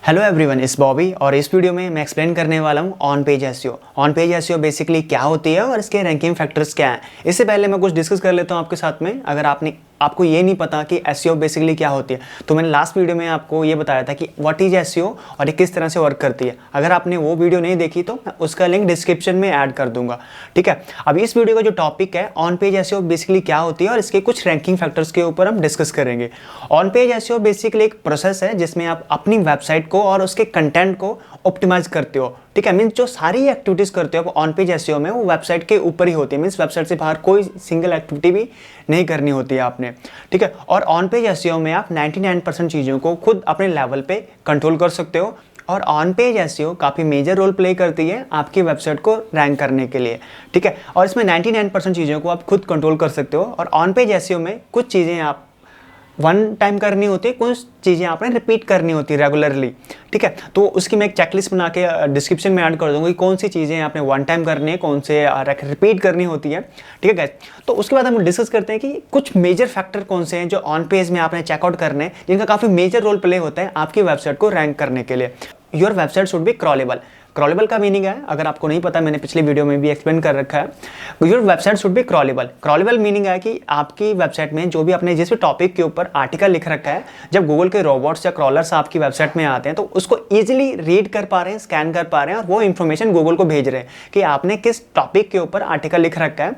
Hello everyone, इस बॉबी और इस वीडियो में मैं एक्सप्लेन करने वाला हूँ on page SEO. On page SEO basically क्या होती है और इसके रैंकिंग फैक्टर्स क्या हैं। इससे पहले मैं कुछ डिस्कस कर लेता हूँ आपके साथ में। अगर आपको ये नहीं पता कि एसईओ बेसिकली क्या होती है, तो मैंने लास्ट वीडियो में आपको ये बताया था कि व्हाट इज एसईओ और ये किस तरह से वर्क करती है। अगर आपने वो वीडियो नहीं देखी तो मैं उसका लिंक डिस्क्रिप्शन में ऐड कर दूंगा, ठीक है। अब इस वीडियो का जो टॉपिक है ऑन पेज एसईओ बेसिकली क्या होती है और इसके कुछ रैंकिंग फैक्टर्स के ऊपर हम डिस्कस करेंगे। ऑन पेज एसईओ बेसिकली एक प्रोसेस है जिसमें आप अपनी वेबसाइट को और उसके कंटेंट को ऑप्टिमाइज करते हो, ठीक है। मीन्स जो सारी एक्टिविटीज करते हो ऑन पेज एसईओ में वो वेबसाइट के ऊपर ही होती है। मीन्स वेबसाइट से बाहर कोई सिंगल एक्टिविटी भी नहीं करनी होती है आपने, ठीक है। और ऑन पेज एसईओ में आप 99% चीज़ों को खुद अपने लेवल पे कंट्रोल कर सकते हो। और ऑन पेज एसईओ काफ़ी मेजर रोल प्ले करती है आपकी वेबसाइट को रैंक करने के लिए, ठीक है। और इसमें 99% चीज़ों को आप खुद कंट्रोल कर सकते हो। और ऑन पेज एसईओ में कुछ चीज़ें आप वन टाइम करनी होती है, कुछ चीज़ें आपने रिपीट करनी होती है रेगुलरली, ठीक है। तो उसकी मैं एक चेकलिस्ट बना के डिस्क्रिप्शन में ऐड कर दूंगा कि कौन सी चीज़ें आपने वन टाइम करनी है, कौन से रिपीट करनी होती है, ठीक है गाइस। तो उसके बाद हम डिस्कस करते हैं कि कुछ मेजर फैक्टर कौन से हैं जो ऑन पेज में आपने चेकआउट करने हैं, जिनका काफ़ी मेजर रोल प्ले होता है आपकी वेबसाइट को रैंक करने के लिए। Your website should be crawlable. Crawlable का मीनिंग है, अगर आपको नहीं पता, मैंने पिछली वीडियो में भी एक्सप्लेन कर रखा है। Your website should be crawlable. Crawlable meaning है कि आपकी वेबसाइट में जो भी आपने जिस भी टॉपिक के ऊपर आर्टिकल लिख रखा है, जब गूगल के रोबोट्स या क्रॉलर्स आपकी वेबसाइट में आते हैं तो उसको ईजिली रीड कर पा रहे हैं, स्कैन कर पा रहे हैं और वो इन्फॉर्मेशन गूगल को भेज रहे हैं कि आपने किस टॉपिक के ऊपर आर्टिकल लिख रखा है,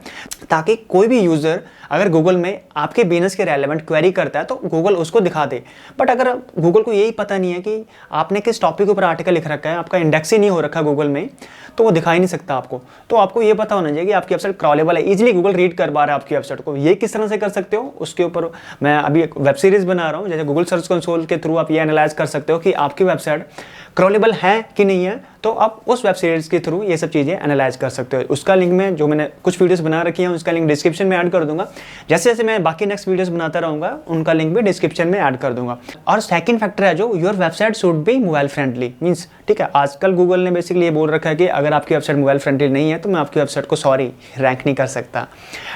ताकि कोई भी यूज़र अगर गूगल में आपके बिजनेस के रेलेवेंट क्वेरी करता है तो गूगल उसको दिखा दे। बट अगर गूगल को यही पता नहीं है कि आपने किस टॉपिक के ऊपर आर्टिकल लिख रखा है, आपका इंडेक्स ही नहीं हो रखा गूगल में, तो वो दिखा ही नहीं सकता आपको। तो आपको ये पता होना चाहिए कि आपकी वेबसाइट क्रॉलेबल है, इजीली गूगल रीड कर पा रहा है आपकी वेबसाइट को। ये किस तरह से कर सकते हो, उसके ऊपर मैं अभी एक वेब सीरीज बना रहा हूँ। जैसे गूगल सर्च कंसोल के थ्रू आप ये एनालाइज कर सकते हो कि आपकी वेबसाइट क्रॉलेबल है कि नहीं है, तो आप उस वेब सीरीज के थ्रू ये सब चीज़ें एनालाइज कर सकते हो। उसका लिंक में जो मैंने कुछ वीडियोस बना रखी हैं उसका लिंक डिस्क्रिप्शन में ऐड कर दूंगा। जैसे जैसे मैं बाकी नेक्स्ट वीडियोस बनाता रहूँगा उनका लिंक भी डिस्क्रिप्शन में ऐड कर दूंगा। और सेकंड फैक्टर है जो your website should B mobile friendly. Means, ठीक है, आजकल गूगल ने बेसिकली ये बोल रखा है कि अगर आपकी वेबसाइट मोबाइल फ्रेंडली नहीं है तो मैं आपकी वेबसाइट को रैंक नहीं कर सकता,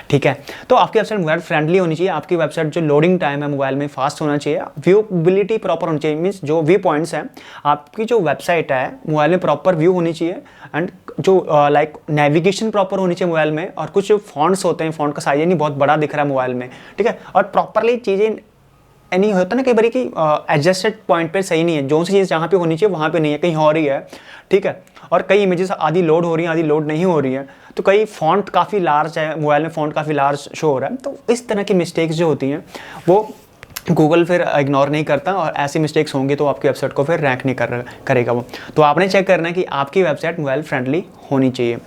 ठीक है। तो आपकी वेबसाइट मोबाइल फ्रेंडली होनी चाहिए। आपकी वेबसाइट जो लोडिंग टाइम है मोबाइल में फास्ट होना चाहिए, व्यूबिलिटी प्रॉपर होनी चाहिए। मीन्स जो व्यू पॉइंट्स हैं, आपकी जो वेबसाइट है मोबाइल में प्रॉपर व्यू होनी चाहिए। एंड जो लाइक नेविगेशन प्रॉपर होनी चाहिए मोबाइल में। और कुछ फॉन्ट्स होते हैं, फॉन्ट का साइज नहीं बहुत बड़ा दिख रहा है मोबाइल में, ठीक है। और प्रॉपरली चीज़ें नहीं होता ना कई बार कि एडजस्टेड पॉइंट पे सही नहीं है, जो सी चीज़ जहाँ पे होनी चाहिए वहाँ पे नहीं है, कहीं हो रही है, ठीक है। और कई इमेजेस आधी लोड हो रही हैं, आधी लोड नहीं हो रही है। तो कई फॉन्ट काफ़ी लार्ज है मोबाइल में, फॉन्ट काफ़ी लार्ज शो हो रहा है। तो इस तरह की मिस्टेक्स जो होती हैं वो गूगल फिर इग्नोर नहीं करता, और ऐसी मिस्टेक्स होंगी तो आपकी वेबसाइट को फिर रैंक नहीं करेगा वो। तो आपने चेक करना है कि आपकी वेबसाइट मोबाइल फ्रेंडली होनी चाहिए।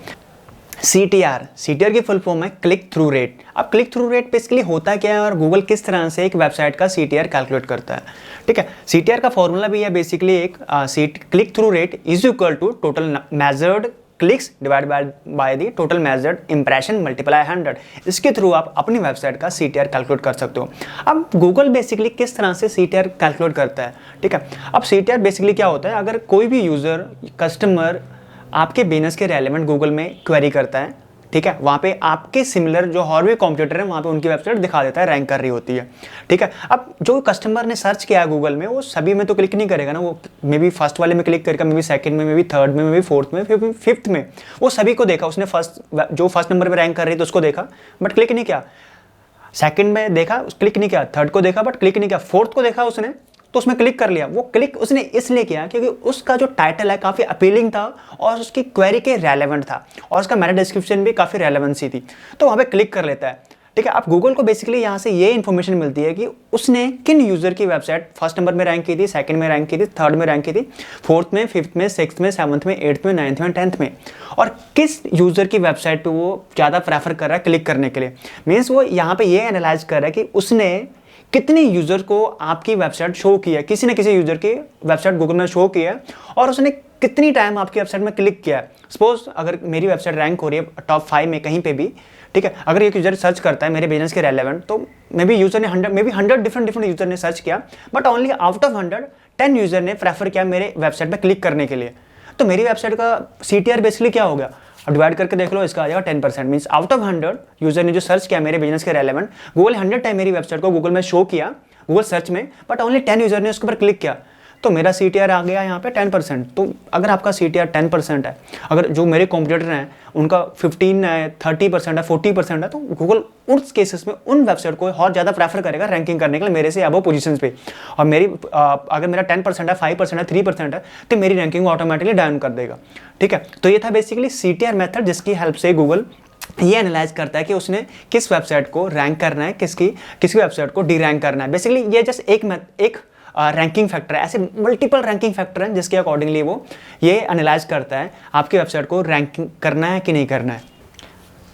CTR की फुल फॉर्म है क्लिक थ्रू रेट। अब क्लिक थ्रू रेट बेसिकली होता क्या है और गूगल किस तरह से एक वेबसाइट का CTR कैलकुलेट करता है, ठीक है। CTR का फॉर्मूला भी है बेसिकली एक click through rate is equal to total measured clicks divide by the total measured impression multiply 100। इसके थ्रू आप अपनी वेबसाइट का CTR कैलकुलेट कर सकते हो। अब गूगल बेसिकली किस तरह से CTR कैलकुलेट करता है, ठीक है। अब CTR बेसिकली क्या होता है, अगर कोई भी यूज़र कस्टमर आपके बिजनेस के रेलेवेंट गूगल में क्वेरी करता है, ठीक है, वहाँ पे आपके सिमिलर जो और भी कॉम्पिटिटर है वहाँ पे उनकी वेबसाइट दिखा देता है, रैंक कर रही होती है, ठीक है। अब जो कस्टमर ने सर्च किया है गूगल में वो सभी में तो क्लिक नहीं करेगा ना, वो मे बी फर्स्ट वाले में क्लिक करेगा, मे बी सेकंड में, मे बी थर्ड में, मे बी फोर्थ में, फिर फिफ्थ में। वो सभी को देखा उसने, जो फर्स्ट नंबर पर रैंक कर रही है तो उसको देखा बट क्लिक नहीं किया, सेकंड में देखा क्लिक नहीं किया, थर्ड को देखा बट क्लिक नहीं किया, फोर्थ को देखा उसने तो उसमें क्लिक कर लिया। वो क्लिक उसने इसलिए किया क्योंकि उसका जो टाइटल है काफ़ी अपीलिंग था और उसकी क्वेरी के रेलेवेंट था और उसका मेटा डिस्क्रिप्शन भी काफ़ी रेलेवेंसी थी, तो वहाँ पे क्लिक कर लेता है, ठीक है। अब गूगल को बेसिकली यहाँ से ये इन्फॉर्मेशन मिलती है कि उसने किन यूज़र की वेबसाइट फर्स्ट नंबर में रैंक की थी, सेकंड में रैंक की थी, थर्ड में रैंक की थी, फोर्थ में, फिफ्थ में, सिक्स्थ में, सेवन्थ में, एट्थ में, नाइन्थ में, 10th में, और किस यूज़र की वेबसाइट पर वो ज़्यादा प्रेफर कर रहा है क्लिक करने के लिए। मीन्स वो यहाँ पर ये एनालाइज कर रहा है कि उसने कितने यूज़र को आपकी वेबसाइट शो किया, किसी न किसी यूज़र की वेबसाइट गूगल में शो किया है और उसने कितनी टाइम आपकी वेबसाइट में क्लिक किया है। सपोज अगर मेरी वेबसाइट रैंक हो रही है टॉप 5 में कहीं पे भी, ठीक है, अगर एक यूज़र सर्च करता है मेरे बिजनेस के रेलेवेंट, तो मे बी यूज़र ने 100 डिफरेंट यूज़र ने सर्च किया but only out of 100 10 user ने प्रेफर किया मेरे वेबसाइट पर क्लिक करने के लिए। तो मेरी वेबसाइट का CTR बेसिकली क्या हो गया, अब डिवाइड करके देख लो, इसका आ जाएगा 10%। मीन्स आउट ऑफ 100 यूजर ने जो सर्च किया मेरे बिजनेस के रेलेवेंट, गूगल 100 टाइम मेरी वेबसाइट को गूगल में शो किया गूगल सर्च में, बट ओनली 10 यूजर ने उसके ऊपर क्लिक किया। तो मेरा CTR आ गया यहाँ पे 10%। तो अगर आपका CTR 10% है, अगर जो मेरे कॉम्पिटिटर हैं उनका 15 है, 30% है, 40% है, तो गूगल उस केसेस में उन वेबसाइट को और ज़्यादा प्रेफर करेगा रैंकिंग करने के लिए मेरे से अबव पोजीशंस पे। और मेरी अगर मेरा 10% है, 5% है, 3% है, तो मेरी रैंकिंग ऑटोमेटिकली डाउन कर देगा। ठीक है, तो ये था बेसिकली CTR मेथड, जिसकी हेल्प से गूगल ये एनालाइज करता है कि उसने किस वेबसाइट को रैंक करना है, किसकी वेबसाइट को डी रैंक करना है। बेसिकली ये जस्ट एक रैंकिंग फैक्टर है, ऐसे मल्टीपल रैंकिंग फैक्टर हैं जिसके अकॉर्डिंगली वो ये एनालाइज करता है आपकी वेबसाइट को रैंकिंग करना है कि नहीं करना है।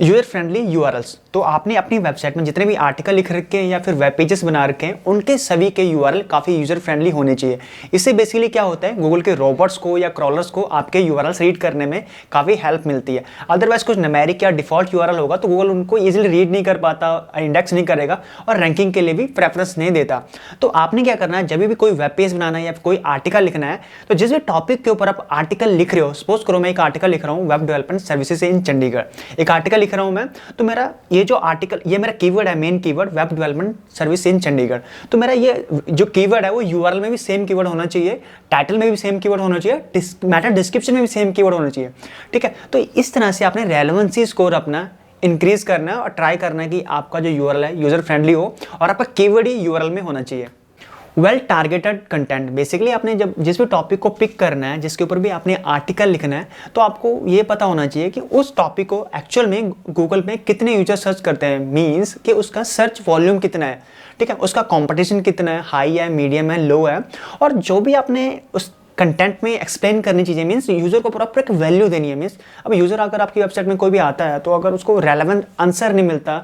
यूजर फ्रेंडली यूआरएल्स, तो आपने अपनी वेबसाइट में जितने भी आर्टिकल लिख रखे हैं या फिर वेब पेजेस बना रखे हैं उनके सभी के यूआरएल काफ़ी यूजर फ्रेंडली होने चाहिए। इससे बेसिकली क्या होता है, गूगल के रोबोट्स को या क्रॉलर्स को आपके यूआरएल्स रीड करने में काफ़ी हेल्प मिलती है। अदरवाइज कुछ न्यूमेरिक या डिफॉल्ट यूआरएल होगा तो गूगल उनको ईजिली रीड नहीं कर पाता, इंडेक्स नहीं करेगा और रैंकिंग के लिए भी प्रेफरेंस नहीं देता। तो आपने क्या करना है, जब भी कोई वेब पेज बनाना है या कोई आर्टिकल लिखना है, तो जिस भी टॉपिक के ऊपर आप आर्टिकल लिख रहे हो, सपोज करो मैं एक आर्टिकल लिख रहा हूँ web development services in Chandigarh, एक आर्टिकल लिख रहा हूँ मैं, तो मेरा ये जो आर्टिकल, ये मेरा कीवर्ड है, main keyword web development service in Chandigarh. तो मेरा ये जो कीवर्ड है वो यूआरएल में भी सेम कीवर्ड होना चाहिए, टाइटल में भी सेम कीवर्ड होना चाहिए, मैटर डिस्क्रिप्शन में भी सेम कीवर्ड होना चाहिए। ठीक है, तो इस तरह से आपने रेलेवेंसी स्कोर अपना इंक्रीज करना है और ट्राई करना है कि आपका जो यूआरएल है यूजर फ्रेंडली हो और आपका कीवर्ड ही यूआरएल में होना चाहिए। वेल टारगेटेड कंटेंट, बेसिकली आपने जब जिस भी टॉपिक को पिक करना है, जिसके ऊपर भी आपने आर्टिकल लिखना है, तो आपको ये पता होना चाहिए कि उस टॉपिक को एक्चुअल में गूगल में कितने यूजर सर्च करते हैं, मींस कि उसका सर्च वॉल्यूम कितना है। ठीक है, उसका कंपटीशन कितना है, हाई है, मीडियम है, लो है, और जो भी आपने उस कंटेंट में एक्सप्लेन करनी चीज़ें, मीन्स यूजर को प्रॉपर एक वैल्यू देनी है। मीन्स अब यूजर अगर आपकी वेबसाइट में कोई भी आता है तो अगर उसको रेलेवेंट आंसर नहीं मिलता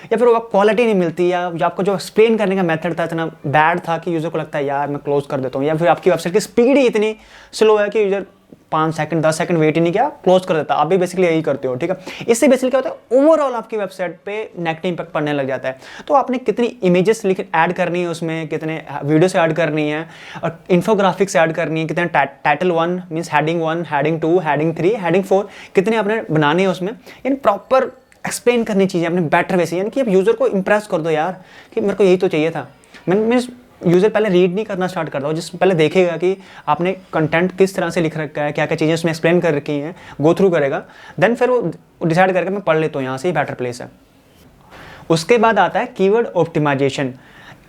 या फिर वो क्वालिटी नहीं मिलती या आपको जो एक्सप्लेन करने का मेथड था इतना बैड था कि यूजर को लगता है यार मैं क्लोज कर देता हूँ, या फिर आपकी वेबसाइट की स्पीड ही इतनी स्लो है कि यूजर 5 सेकंड 10 सेकंड वेट ही नहीं किया, क्लोज कर देता। आप भी बेसिकली यही करते हो। ठीक है, इससे बेसिकली क्या होता है, ओवरऑल आपकी वेबसाइट पे नेगेटिव इंपैक्ट पड़ने लग जाता है। तो आपने कितनी इमेजेस ऐड करनी है, उसमें कितने वीडियोस ऐड करनी है और इन्फोग्राफिक्स ऐड करनी है, कितने title 1 means heading 1, heading 2, heading 3, heading 4 कितने आपने बनाने हैं उसमें, यानी प्रॉपर एक्सप्लेन करनी चीज़ें अपने बेटर वे से, यानी कि आप यूज़र को इंप्रेस कर दो यार कि मेरे को यही तो चाहिए था। मीन्स यूज़र पहले रीड नहीं करना स्टार्ट करता हो, जिसमें पहले देखेगा कि आपने कंटेंट किस तरह से लिख रखा है, क्या क्या चीज़ें उसमें एक्सप्लेन कर रखी हैं, गो थ्रू करेगा, देन फिर वो डिसाइड करके मैं पढ़ लेता हूँ, यहाँ से ही बेटर प्लेस है। उसके बाद आता है कीवर्ड ऑप्टिमाइजेशन।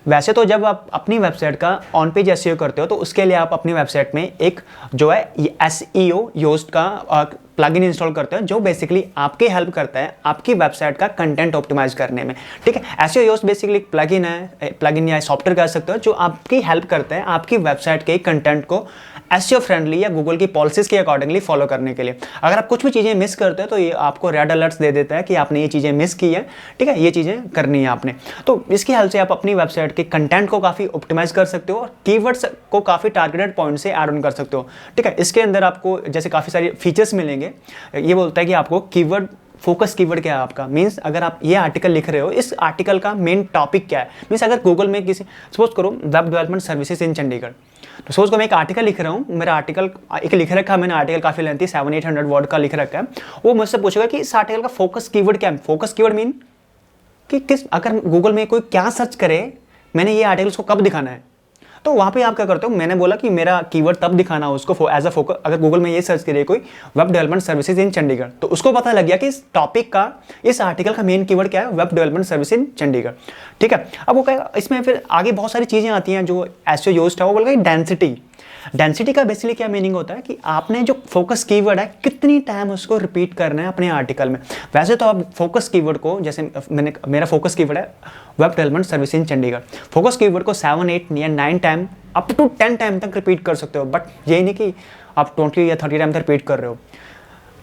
वैसे तो जब आप अपनी वेबसाइट का ऑन पेज एसईओ करते हो तो उसके लिए आप अपनी वेबसाइट में एक जो है एसईओ योस्ट का प्लगइन इंस्टॉल करते हो, जो बेसिकली आपकी हेल्प करता है आपकी वेबसाइट का कंटेंट ऑप्टिमाइज करने में। ठीक है, एसईओ योस्ट बेसिकली एक प्लगइन है, प्लगइन या सॉफ्टवेयर कह सकते हो, जो आपकी हेल्प करता है आपकी वेबसाइट के कंटेंट को एसईओ फ्रेंडली या गूगल की पॉलिसीज के अकॉर्डिंगली फॉलो करने के लिए। अगर आप कुछ भी चीज़ें मिस करते हो तो ये आपको रेड अलर्ट्स दे देता है कि आपने ये चीज़ें मिस की है। ठीक है, ये चीज़ें करनी है आपने। तो इसकी हेल्प से आप अपनी वेबसाइट के कंटेंट को काफ़ी ऑप्टिमाइज कर सकते हो और कीवर्ड्स को काफ़ी टारगेटेड पॉइंट से ऐड ऑन कर सकते हो। ठीक है, इसके अंदर आपको जैसे काफ़ी सारे फीचर्स मिलेंगे। ये बोलता है कि आपको कीवर्ड फोकस कीवर्ड क्या है आपका, मीन्स अगर आप ये आर्टिकल लिख रहे हो, इस आर्टिकल का मेन टॉपिक क्या है। मीन्स अगर गूगल में किसी सपोज करो web development services in Chandigarh, तो सपोज को मैं एक आर्टिकल लिख रहा हूँ, मेरा आर्टिकल एक लिख रखा है मैंने, आर्टिकल काफ़ी लेंथी 700-800 वर्ड का लिख रखा है। वो मुझसे पूछेगा कि इस आर्टिकल का फोकस कीवर्ड क्या है। फोकस कीवर्ड मीन कि किस, अगर गूगल में कोई क्या सर्च करे, मैंने ये आर्टिकल उसको कब दिखाना है, तो वहाँ पे आप क्या करते हो, मैंने बोला कि मेरा कीवर्ड तब दिखाना है उसको एज अ फोकस। अगर गूगल में ये सर्च करे कोई web development services in Chandigarh, तो उसको पता लग गया कि इस टॉपिक का, इस आर्टिकल का मेन कीवर्ड क्या है, web development service in Chandigarh. ठीक है, अब वो क्या, इसमें फिर आगे बहुत सारी चीज़ें आती हैं जो एसईओ यूज्ड है। वो बोला डेंसिटी। डेंसिटी का बेसिकली क्या मीनिंग होता है कि आपने जो फोकस कीवर्ड है कितनी टाइम उसको रिपीट करना है अपने आर्टिकल में। वैसे तो आप फोकस कीवर्ड को, जैसे मेरा फोकस कीवर्ड है web development service in Chandigarh, focus keyword को 7, 8 या 9 टाइम अप टू 10 टाइम तक रिपीट कर सकते हो, बट ये नहीं कि आप 20 या 30 टाइम तक रिपीट कर रहे हो।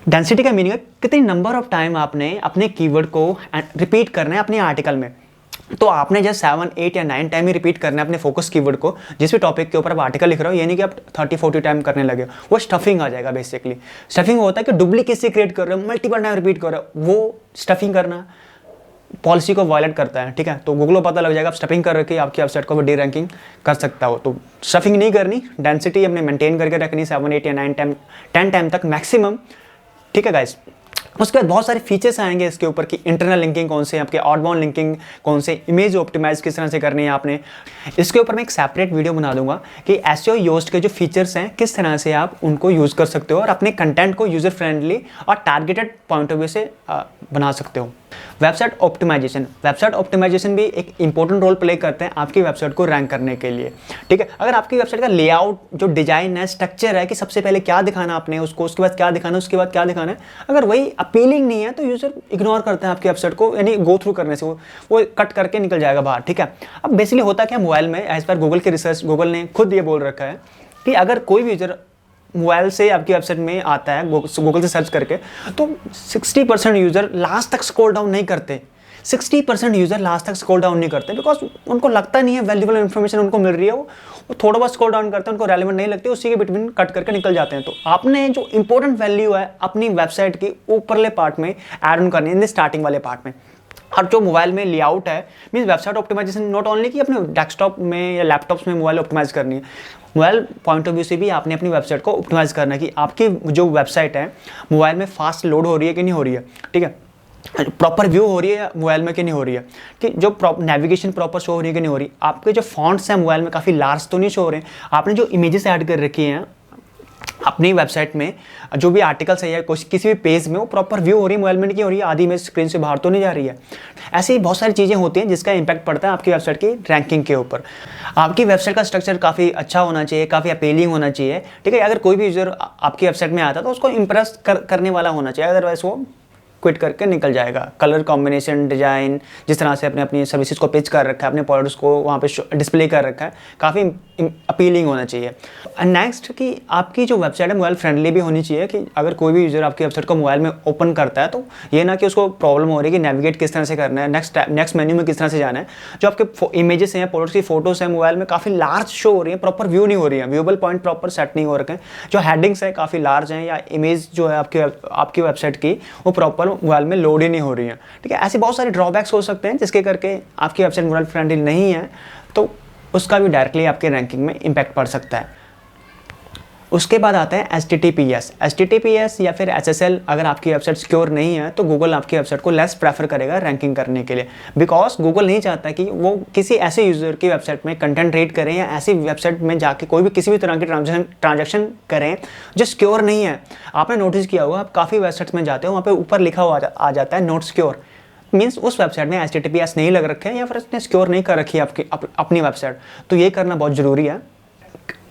डेंसिटी का मीनिंग है कितनी नंबर ऑफ टाइम आपने अपने कीवर्ड को रिपीट करना है अपने आर्टिकल में। तो आपने जस्ट 7, 8 या 9 टाइम ही रिपीट करना है अपने फोकस कीवर्ड को, जिस भी टॉपिक के ऊपर आप आर्टिकल लिख रहे हो। ये नहीं कि आप 30-40 टाइम करने लगे, वो स्टफिंग आ जाएगा। बेसिकली स्टफिंग होता है कि डुप्लीकेसी क्रिएट कर रहे हो, मल्टीपल टाइम रिपीट कर रहे हो, वो स्टफिंग करना पॉलिसी को वायलेट करता है। ठीक है, तो गूगल को पता लग जाएगा आप स्टफिंग कर रखे, आपकी वेबसाइट को डी रैंकिंग कर सकता हो। तो स्टफिंग नहीं करनी, डेंसिटी अपने मेंटेन करके रखनी 7, 8 या 9 टाइम 10 टाइम तक मैक्सिमम। ठीक है गाइस, उसके बाद बहुत सारे फीचर्स आएंगे इसके ऊपर कि इंटरनल लिंकिंग कौन से, आपके आउटबाउंड लिंकिंग कौन से, इमेज ऑप्टिमाइज किस तरह से करनी है आपने। इसके ऊपर मैं एक सेपरेट वीडियो बना दूंगा कि एसईओ योस्ट के जो फीचर्स हैं किस तरह से आप उनको यूज़ कर सकते हो और अपने कंटेंट को यूज़र फ्रेंडली और टारगेटेड पॉइंट ऑफ व्यू से बना सकते हो। वेबसाइट ऑप्टिमाइजेशन भी एक इंपॉर्टेंट रोल प्ले करते हैं आपकी वेबसाइट को रैंक करने के लिए, ठीक है। अगर आपकी वेबसाइट का लेआउट जो डिजाइन है, स्ट्रक्चर है कि सबसे पहले क्या दिखाना आपने उसको, उसके बाद क्या दिखाना है, उसके बाद क्या दिखाना है, अगर वही अपीलिंग नहीं है तो यूजर इग्नोर करते हैं आपकी वेबसाइट को, यानी गो थ्रू करने से वो कट करके निकल जाएगा बाहर, ठीक है। अब बेसिकली होता क्या मोबाइल में, एज पर गूगल की रिसर्च, गूगल ने खुद ये बोल रखा है कि अगर कोई भी यूजर मोबाइल से आपकी वेबसाइट में आता है गूगल से सर्च करके, तो 60% यूज़र लास्ट तक स्क्रॉल डाउन नहीं करते। 60% यूज़र लास्ट तक स्क्रॉल डाउन नहीं करते बिकॉज उनको लगता नहीं है वैल्यूबल इन्फॉर्मेशन उनको मिल रही है, वो थोड़ा बहुत स्क्रॉल डाउन करते हैं, उनको रेलेवेंट नहीं लगती, उसी के बिटवीन कट करके निकल जाते हैं। तो आपने जो इंपॉर्टेंट वैल्यू है अपनी वेबसाइट की ऊपरले पार्ट में ऐड ऑन करनी है, इन स्टार्टिंग वाले पार्ट में। और जो मोबाइल में लेआउट है means website optimization not only कि अपने डेस्कटॉप में या लैपटॉप्स में मोबाइल ऑप्टिमाइज करनी है, मोबाइल पॉइंट ऑफ व्यू से भी आपने अपनी वेबसाइट को ऑप्टिमाइज करना है कि आपकी जो वेबसाइट है मोबाइल में फास्ट लोड हो रही है कि नहीं हो रही है, ठीक है, प्रॉपर व्यू हो रही है मोबाइल में कि नहीं हो रही है, कि जो नेविगेशन प्रॉपर शो हो रही है कि नहीं हो रही, आपके जो फॉन्ट्स हैं मोबाइल में काफ़ी लार्ज तो नहीं शो हो रहे हैं, आपने जो इमेजेस ऐड कर रखी हैं अपनी वेबसाइट में, जो भी आर्टिकल्स है या किसी भी पेज में वो प्रॉपर व्यू हो रही है मोबाइल में नहीं हो रही है, आधी इमेज स्क्रीन से बाहर तो नहीं जा रही है। ऐसे ही बहुत सारी चीज़ें होती हैं जिसका इंपैक्ट पड़ता है आपकी वेबसाइट की रैंकिंग के ऊपर। आपकी वेबसाइट का स्ट्रक्चर काफ़ी अच्छा होना चाहिए, काफ़ी अपीलिंग होना चाहिए, ठीक है। अगर कोई भी यूज़र आपकी वेबसाइट में आता है तो उसको इंप्रेस करने वाला होना चाहिए, अदरवाइज वो क्विट करके निकल जाएगा। कलर कॉम्बिनेशन, डिजाइन, जिस तरह से अपनी सर्विसेज को पिच कर रखा है, अपने प्रोडक्ट्स को वहाँ पे डिस्प्ले कर रखा है, काफ़ी अपीलिंग होना चाहिए। एंड नेक्स्ट कि आपकी जो वेबसाइट है मोबाइल फ्रेंडली भी होनी चाहिए, कि अगर कोई भी यूज़र आपकी वेबसाइट को मोबाइल में ओपन करता है तो ये ना कि उसको प्रॉब्लम हो रही है कि नेविगेट किस तरह से करना है, नेक्स्ट मेन्यू में किस तरह से जाना है। जो आपके इमेजेस हैं, प्रोडक्ट्स की फोटोज़ हैं मोबाइल में काफ़ी लार्ज शो हो रही है, प्रॉपर व्यू नहीं हो रही है, व्यूएबल पॉइंट प्रॉपर सेट नहीं हो रखे हैं, जो हेडिंग्स है काफ़ी लार्ज हैं, या इमेज जो है आपकी वेबसाइट की वो प्रॉपर मोबाइल में लोड ही नहीं हो रही है, ठीक है। ऐसे बहुत सारे ड्रॉबैक्स हो सकते हैं जिसके करके आपकी वेबसाइट मोबाइल फ्रेंडली नहीं है, तो उसका भी डायरेक्टली आपके रैंकिंग में इम्पैक्ट पड़ सकता है। उसके बाद आता है HTTPS या फिर SSL। अगर आपकी वेबसाइट सिक्योर नहीं है तो गूगल आपकी वेबसाइट को लेस प्रेफर करेगा रैंकिंग करने के लिए, बिकॉज गूगल नहीं चाहता कि वो किसी ऐसे यूज़र की वेबसाइट में कंटेंट रीड करें या ऐसी वेबसाइट में जाके कोई भी किसी भी तरह की ट्रांजैक्शन करें जो सिक्योर नहीं है। आपने नोटिस किया होगा, आप काफ़ी वेबसाइट्स में जाते हो, वहाँ पर ऊपर लिखा हुआ आ जाता है नॉट सिक्योर, मीन्स उस वेबसाइट में HTTPS नहीं लग रखे हैं या फिर उसने सिक्योर नहीं कर रखी है अपनी वेबसाइट, तो ये करना बहुत ज़रूरी है।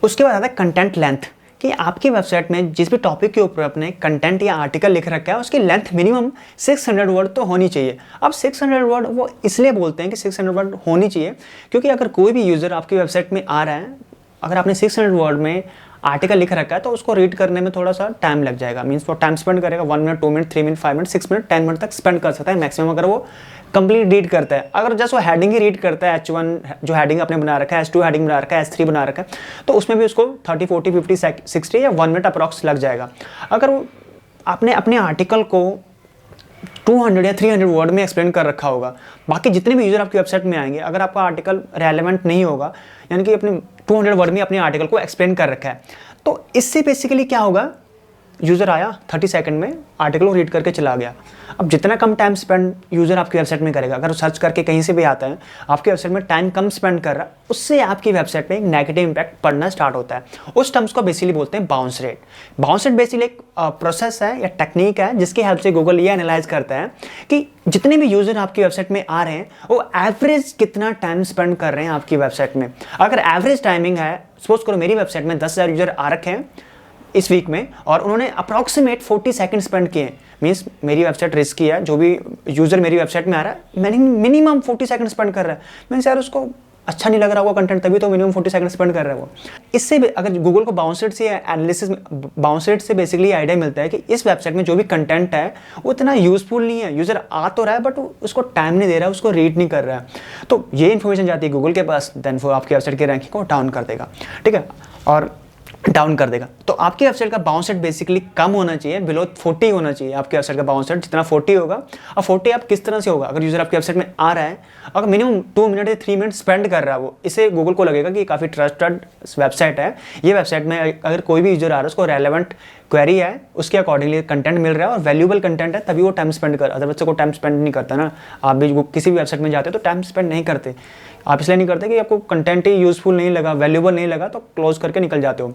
उसके बाद आता है कंटेंट लेंथ, कि आपकी वेबसाइट में जिस भी टॉपिक के ऊपर अपने कंटेंट या आर्टिकल लिख रखा है उसकी लेंथ मिनिमम 600 वर्ड तो होनी चाहिए। अब 600 वर्ड वो इसलिए बोलते हैं कि 600 वर्ड होनी चाहिए क्योंकि अगर कोई भी यूज़र आपकी वेबसाइट में आ रहा है, अगर आपने 600 वर्ड में आर्टिकल लिख रखा है तो उसको रीड करने में थोड़ा सा टाइम लग जाएगा, मीन्स वो टाइम स्पेंड करेगा 1 minute, 2 minute, 3 minute, 5 minute, 6 minute, 10 minute तक स्पेंड कर सकता है मैक्सिमम, अगर वो कंप्लीट रीड करता है। अगर जस्ट वो हेडिंग ही रीड करता है, H1 जो हेडिंग आपने बना रखा है, H2 हेडिंग बना रखा है, H3 बना रखा है, तो उसमें भी उसको 30, 40, 50, 60 या 1 मिनट अप्रॉक्स लग जाएगा। अगर आपने अपने आर्टिकल को 200 या 300 वर्ड में एक्सप्लेन कर रखा होगा, बाकी जितने भी यूज़र आपकी वेबसाइट में आएंगे, अगर आपका आर्टिकल रेलेवेंट नहीं होगा, यानी कि अपने 200 वर्ड में अपने आर्टिकल को एक्सप्लेन कर रखा है, तो इससे बेसिकली क्या होगा, यूज़र आया 30 सेकंड में आर्टिकल को रीड करके चला गया। अब जितना कम टाइम स्पेंड यूज़र आपकी वेबसाइट में करेगा, अगर सर्च करके कहीं से भी आता है, आपकी वेबसाइट में टाइम कम स्पेंड कर रहा है, उससे आपकी वेबसाइट में एक नेगेटिव इंपैक्ट पड़ना स्टार्ट होता है। उस टर्म्स को बेसिकली बोलते हैं bounce rate. Bounce rate basically एक प्रोसेस है या टेक्निक है जिसकी हेल्प से गूगल ये एनालाइज करता है कि जितने भी यूज़र आपकी वेबसाइट में आ रहे हैं वो एवरेज कितना टाइम स्पेंड कर रहे हैं आपकी वेबसाइट में। अगर एवरेज टाइमिंग है, सपोज करो मेरी वेबसाइट में 10,000 यूज़र आ रखे हैं इस वीक में और उन्होंने अप्रॉक्सीमेट 40 सेकंड स्पेंड किए, मीन्स मेरी वेबसाइट रिस्की है, जो भी यूज़र मेरी वेबसाइट में आ रहा है मिनिमम 40 सेकंड स्पेंड कर रहा है, मीन्स यार उसको अच्छा नहीं लग रहा होगा कंटेंट, तभी तो मिनिमम 40 सेकंड स्पेंड कर रहा है वो। इससे अगर गूगल को बाउंस रेट से एनालिसिस, बाउंस रेट से बेसिकली आइडिया मिलता है कि इस वेबसाइट में जो भी कंटेंट है वो इतना यूजफुल नहीं है, यूज़र आ तो रहा है बट उसको टाइम नहीं दे रहा है, उसको रीड नहीं कर रहा है, तो ये इन्फॉर्मेशन जाती है गूगल के पास, देन वो आपकी वेबसाइट की रैंकिंग को डाउन कर देगा, ठीक है। और डाउन कर देगा। तो आपकी वेबसाइट का बाउंस रेट बेसिकली कम होना चाहिए, बिलो 40 होना चाहिए आपकी वेबसाइट का बाउंस रेट। जितना 40 होगा, और 40 आप किस तरह से होगा, अगर यूजर आपकी वेबसाइट में आ रहा है, अगर मिनिमम 2 मिनट या 3 मिनट स्पेंड कर रहा है वो, इससे गूगल को लगेगा कि काफ़ी ट्रस्टेड वेबसाइट है, ये वेबसाइट में अगर कोई भी यूजर आ रहा है, उसको रेलेवेंट क्वेरी है, उसके अकॉर्डिंगली कंटेंट मिल रहा है और वैल्यूबल कंटेंट है, तभी वो टाइम स्पेंड कर, अदरवाइज को टाइम स्पेंड नहीं करता ना। आप भी किसी भी वेबसाइट में जाते हो तो टाइम स्पेंड नहीं करते, आप इसलिए नहीं करते कि आपको कंटेंट ही यूजफुल नहीं लगा, वैल्यूबल नहीं लगा, तो क्लोज करके निकल जाते हो।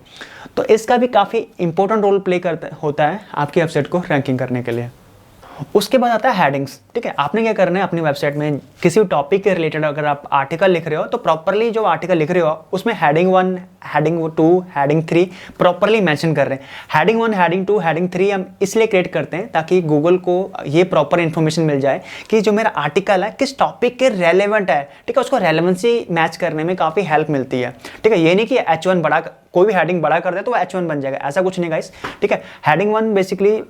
तो इसका भी काफ़ी इंपॉर्टेंट रोल प्ले करता होता है आपकी वेबसाइट को रैंकिंग करने के लिए। उसके बाद आता है हेडिंग्स। ठीक है, आपने क्या करना है अपनी वेबसाइट में किसी भी टॉपिक के रिलेटेड अगर आप आर्टिकल लिख रहे हो तो प्रॉपरली जो आर्टिकल लिख रहे हो उसमें heading 1, heading 2, heading 3 properly mention कर रहे हैं। हेडिंग 1, हेडिंग 2, हेडिंग 3 हम इसलिए क्रिएट करते हैं ताकि गूगल को ये प्रॉपर इन्फॉर्मेशन मिल जाए कि जो मेरा आर्टिकल है किस टॉपिक के रेलेवेंट है। ठीक है, उसको रेलेवेंसी मैच करने में काफ़ी हेल्प मिलती है। ठीक है, ये नहीं कि H1 बड़ा, कोई भी हेडिंग बड़ा कर दे तो वो H1 बन जाएगा, ऐसा कुछ नहीं गाइस। ठीक है, हेडिंग 1 बेसिकली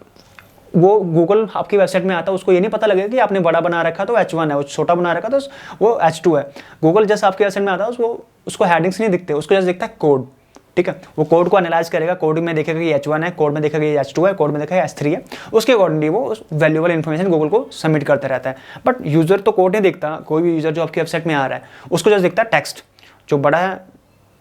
वो गूगल आपकी वेबसाइट में आता है, उसको ये नहीं पता लगेगा कि आपने बड़ा बना रखा तो H1 है, वो छोटा बना रखा तो वो H2 है। गूगल जैसे आपकी वेबसाइट में आता है उसको हेडिंग्स नहीं दिखते, उसको जैसे दिखता है कोड। ठीक है, वो कोड को एनालाइज करेगा, कोड में देखेगा कि H1 है, कोड में देखेगा कि H2 है, कोड में देखेगा H3 है, उसके अकॉर्डिंगली वो वैल्यूबल इन्फॉर्मेशन गूगल को सबमिट करता रहता है। बट यूजर तो कोड नहीं देखता, कोई भी यूजर जो आपकी वेबसाइट में आ रहा है उसको जैसे दिखता है टेक्स्ट, जो बड़ा है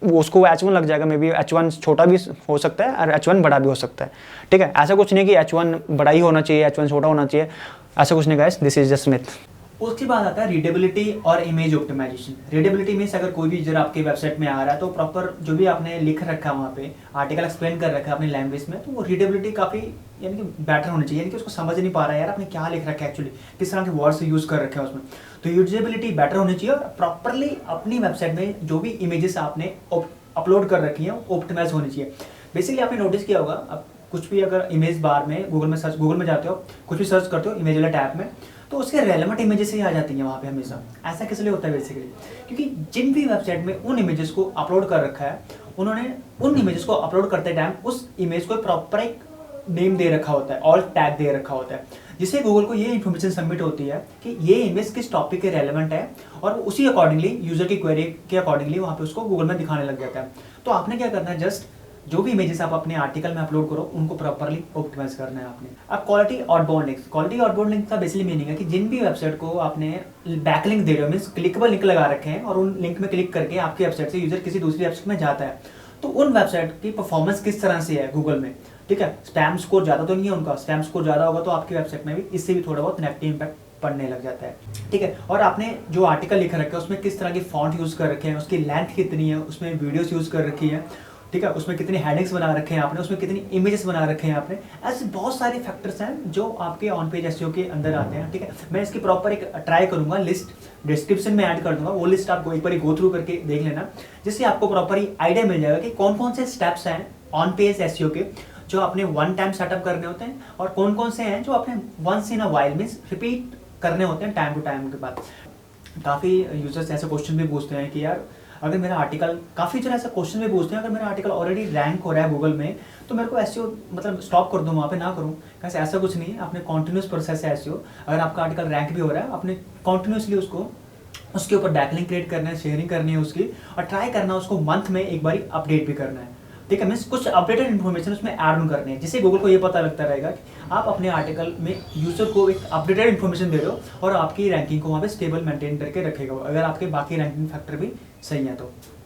वो उसको H1 लग जाएगा, मे बी H1 छोटा भी हो सकता है और H1 बड़ा भी हो सकता है। ठीक है, ऐसा कुछ नहीं कि H1 बड़ा ही होना चाहिए, H1 छोटा होना चाहिए, ऐसा कुछ नहीं guys, this is just myth. उसके बाद आता है रीडेबिलिटी और इमेज ऑप्टिमाइजेशन। रीडेबिलिटी मीन्स अगर कोई भी यूजर आपकी वेबसाइट में आ रहा है तो प्रॉपर जो भी आपने लिख रखा है वहाँ पे, आर्टिकल एक्सप्लेन कर रखा है अपनी लैंग्वेज में, तो वो रीडेबिलिटी काफ़ी यानी कि बेटर होनी चाहिए, यानी कि उसको समझ नहीं पा रहा है यार आपने क्या लिख रखा है, एक्चुअली किस तरह के वर्ड्स यूज़ कर रखे हैं उसमें, तो यूजेबिलिटी बेटर होनी चाहिए। और प्रॉपरली अपनी वेबसाइट में जो भी इमेजेस आपने अपलोड कर रखी है ऑप्टिमाइज होनी चाहिए। बेसिकली आपने नोटिस किया होगा, अब कुछ भी अगर इमेज बार में गूगल में जाते हो, कुछ भी सर्च करते हो इमेज वाला टैब में, तो उसके रेलेवेंट इमेजेस ही आ जाती हैं वहाँ पे हमेशा। ऐसा किस लिए होता है बेसिकली, क्योंकि जिन भी वेबसाइट में उन इमेजेस को अपलोड कर रखा है, उन्होंने उन इमेजेस को अपलोड करते टाइम उस इमेज को प्रॉपर एक नेम दे रखा होता है, ऑल टैग दे रखा होता है, जिससे गूगल को ये इन्फॉर्मेशन सबमिट होती है कि ये इमेज किस टॉपिक के रेलेवेंट है, और उसी अकॉर्डिंगली यूजर की क्वेरी के अकॉर्डिंगली वहाँ पे उसको गूगल में दिखाने लग जाता है। तो आपने क्या करना है, जस्ट जो भी इमेजेस आप अपने आर्टिकल में अपलोड करो उनको प्रॉपर्ली ऑप्टिमाइज करना है आपने। अब quality outbound links, quality outbound link का बेसिकली मीनिंग है कि जिन भी वेबसाइट को आपने बैकलिंक दे रहे हो, मीन्स क्लिकेबल लिंक लगा रखे हैं और उन लिंक में क्लिक करके आपकी वेबसाइट से यूजर किसी दूसरी वेबसाइट में जाता है, तो उन वेबसाइट की परफॉर्मेंस किस तरह से है गूगल में। ठीक है, स्पैम स्कोर ज़्यादा तो नहीं है उनका, स्पैम स्कोर ज़्यादा होगा तो आपकी वेबसाइट में भी इससे भी थोड़ा बहुत नेगेटिव इंपैक्ट पड़ने लग जाता है। ठीक है, और आपने जो आर्टिकल लिख रखा है उसमें किस तरह की फॉन्ट यूज़ कर रखे हैं, उसकी लेंथ कितनी है, उसमें वीडियोस यूज़ कर रखी है, ठीक है, उसमें कितनी हेडिंग्स बना रखे हैं आपने, उसमें कितनी इमेजेस बना रखे हैं आपने, ऐसे बहुत सारे फैक्टर्स हैं जो आपके ऑन पेज एसईओ के अंदर आते हैं। ठीक है, मैं इसकी प्रॉपर एक ट्राई करूंगा, लिस्ट डिस्क्रिप्शन में ऐड कर दूंगा, वो लिस्ट आपको एक बार गो थ्रू करके देख लेना, जिससे आपको प्रॉपर ही आइडिया मिल जाएगा कि कौन कौन से स्टेप्स हैं ऑन पेज एसईओ के जो आपने वन टाइम सेटअप करने होते हैं, और कौन कौन से हैं जो आपने once in a while means repeat करने होते हैं टाइम टू टाइम के बाद। काफ़ी यूजर्स ऐसे क्वेश्चन भी पूछते हैं कि यार अगर मेरा आर्टिकल, काफ़ी जगह ऐसा क्वेश्चन भी पूछते हैं, अगर मेरा आर्टिकल ऑलरेडी रैंक हो रहा है गूगल में तो मेरे को एसईओ मतलब स्टॉप कर दूँ वहाँ पे, ना करूँ। कैसे, ऐसा कुछ नहीं है, आपने कॉन्टिन्यूस प्रोसेस है एसईओ। अगर आपका आर्टिकल रैंक भी हो रहा है, आपने कॉन्टिन्यूसली उसके ऊपर बैकलिंक क्रिएट करना है, शेयरिंग करनी है उसकी, और ट्राई करना है उसको मंथ में एक बार अपडेट भी करना है। ठीक है, मीन्स कुछ अपडेटेड इन्फॉर्मेशन उसमें ऐड ऑन करनी है, जिससे गूगल को ये पता लगता रहेगा कि आप अपने आर्टिकल में यूजर को एक अपडेटेड इन्फॉर्मेशन दे रहे हो और आपकी रैंकिंग को वहाँ पे स्टेबल मेंटेन करके रखेगा, अगर आपके बाकी रैंकिंग फैक्टर भी सही है तो।